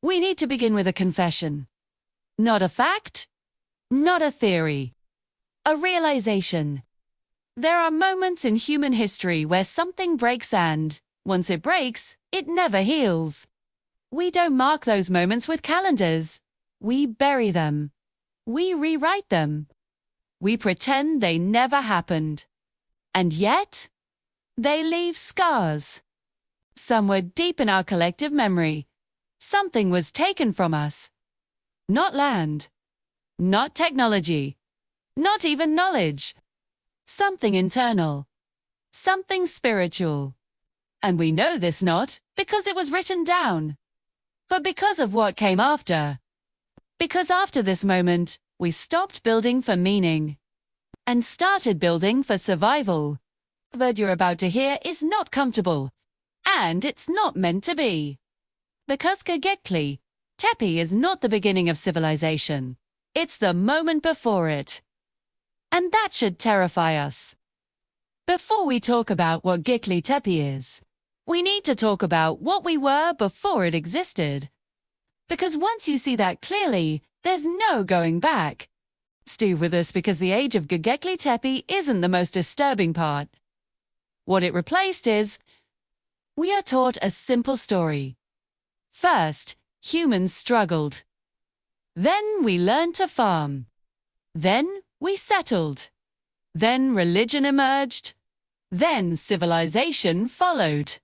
We need to begin with a confession. Not a fact, not a theory, a realization. There are moments in human history where something breaks and, once it breaks, it never heals. We don't mark those moments with calendars. We bury them. We rewrite them. We pretend they never happened. And yet, they leave scars. Somewhere deep in our collective memory, something was taken from us. Not land, not technology, not even knowledge. Something internal, something spiritual. And we know this not because it was written down, but because of what came after. Because after this moment, we stopped building for meaning and started building for survival. The word you're about to hear is not comfortable, and it's not meant to be. Because Göbekli Tepe is not the beginning of civilization. It's the moment before it. And that should terrify us. Before we talk about what Göbekli Tepe is, we need to talk about what we were before it existed. Because once you see that clearly, there's no going back. Stay with us because the age of Göbekli Tepe isn't the most disturbing part. What it replaced is, we are taught a simple story. First, humans struggled. Then we learned to farm. Then we settled. Then religion emerged. Then civilization followed.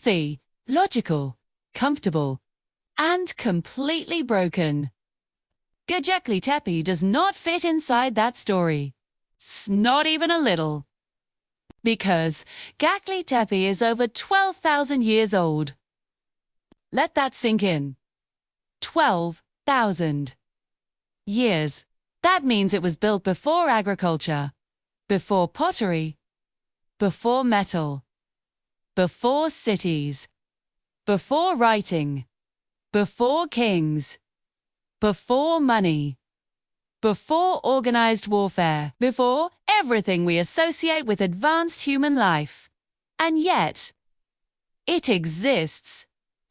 The logical, comfortable, and completely broken. Göbekli Tepe does not fit inside that story. Not even a little. Because Göbekli Tepe is over 12,000 years old. Let that sink in. 12,000 years. That means it was built before agriculture, before pottery, before metal, before cities, before writing, before kings, before money, before organized warfare, before everything we associate with advanced human life. And yet, it exists.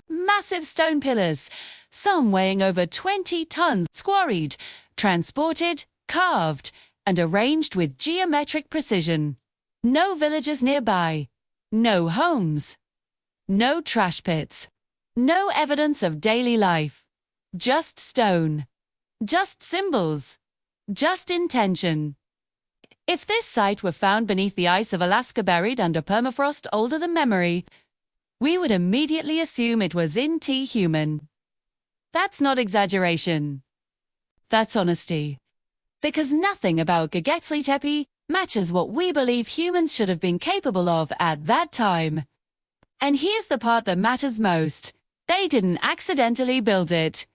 Massive stone pillars, some weighing over 20 tons, quarried, transported, carved, and arranged with geometric precision. No villages nearby, no homes, no trash pits, no evidence of daily life. Just stone, just symbols, just intention. If this site were found beneath the ice of Alaska, buried under permafrost older than memory, we would immediately assume it was human. That's not exaggeration. That's honesty. Because nothing about Göbekli Tepe matches what we believe humans should have been capable of at that time. And here's the part that matters most. They didn't accidentally build it.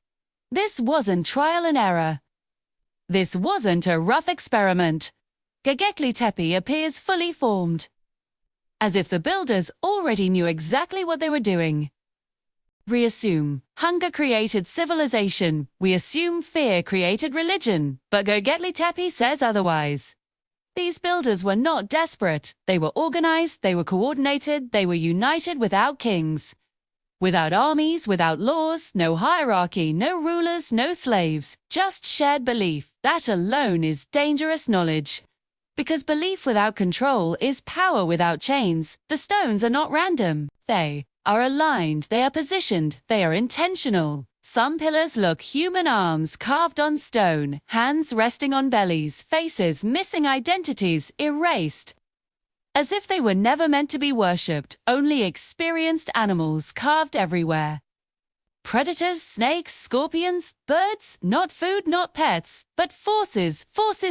This wasn't trial and error. This wasn't a rough experiment. Göbekli Tepe appears fully formed, as if the builders already knew exactly what they were doing. We assume hunger created civilization. We assume fear created religion. But Göbekli Tepe says otherwise. These builders were not desperate. They were organized, they were coordinated, they were united without kings. Without armies, without laws, no hierarchy, no rulers, no slaves. Just shared belief. That alone is dangerous knowledge. Because belief without control is power without chains. The stones are not random. They are aligned, they are positioned, they are intentional. Some pillars look human, arms carved on stone, hands resting on bellies, faces missing, identities erased. As if they were never meant to be worshipped, only experienced animals carved everywhere. Predators, snakes, scorpions, birds, not food, not pets, but forces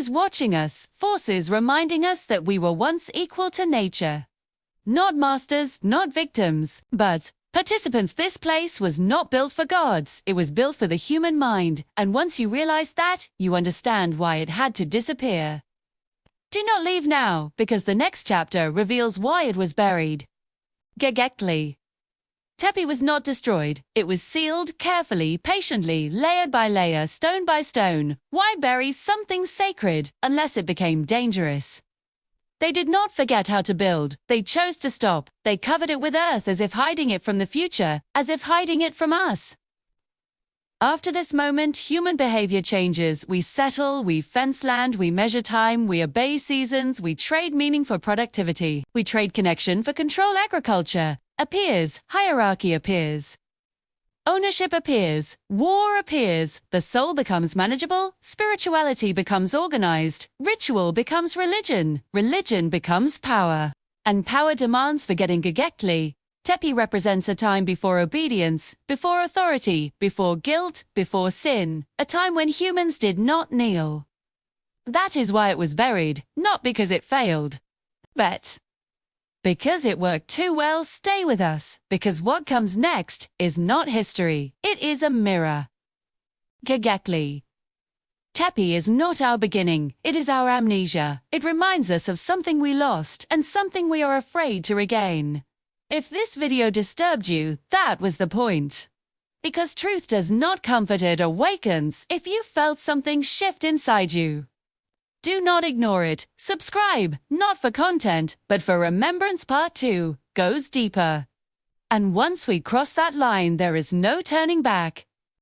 watching us, forces reminding us that we were once equal to nature. Not masters, not victims, but participants. This place was not built for gods, it was built for the human mind, and once you realize that, you understand why it had to disappear. Do not leave now, because the next chapter reveals why it was buried. Göbekli Tepe was not destroyed. It was sealed carefully, patiently, layer by layer, stone by stone. Why bury something sacred unless it became dangerous? They did not forget how to build. They chose to stop. They covered it with earth as if hiding it from the future, as if hiding it from us. After this moment, human behavior changes. We settle, we fence land, we measure time, we obey seasons, we trade meaning for productivity. We trade connection for control. Agriculture appears, hierarchy appears. Ownership appears, war appears, the soul becomes manageable, spirituality becomes organized, ritual becomes religion, religion becomes power. And power demands forgetting. Göbekli Tepe represents a time before obedience, before authority, before guilt, before sin, a time when humans did not kneel. That is why it was buried, not because it failed, but because it worked too well. Stay with us, because what comes next is not history, it is a mirror. Göbekli Tepe is not our beginning, it is our amnesia. It reminds us of something we lost and something we are afraid to regain. If this video disturbed you, that was the point. Because truth does not comfort, it awakens. If you felt something shift inside you, do not ignore it. Subscribe, not for content, but for Remembrance Part 2 goes deeper. And once we cross that line, there is no turning back.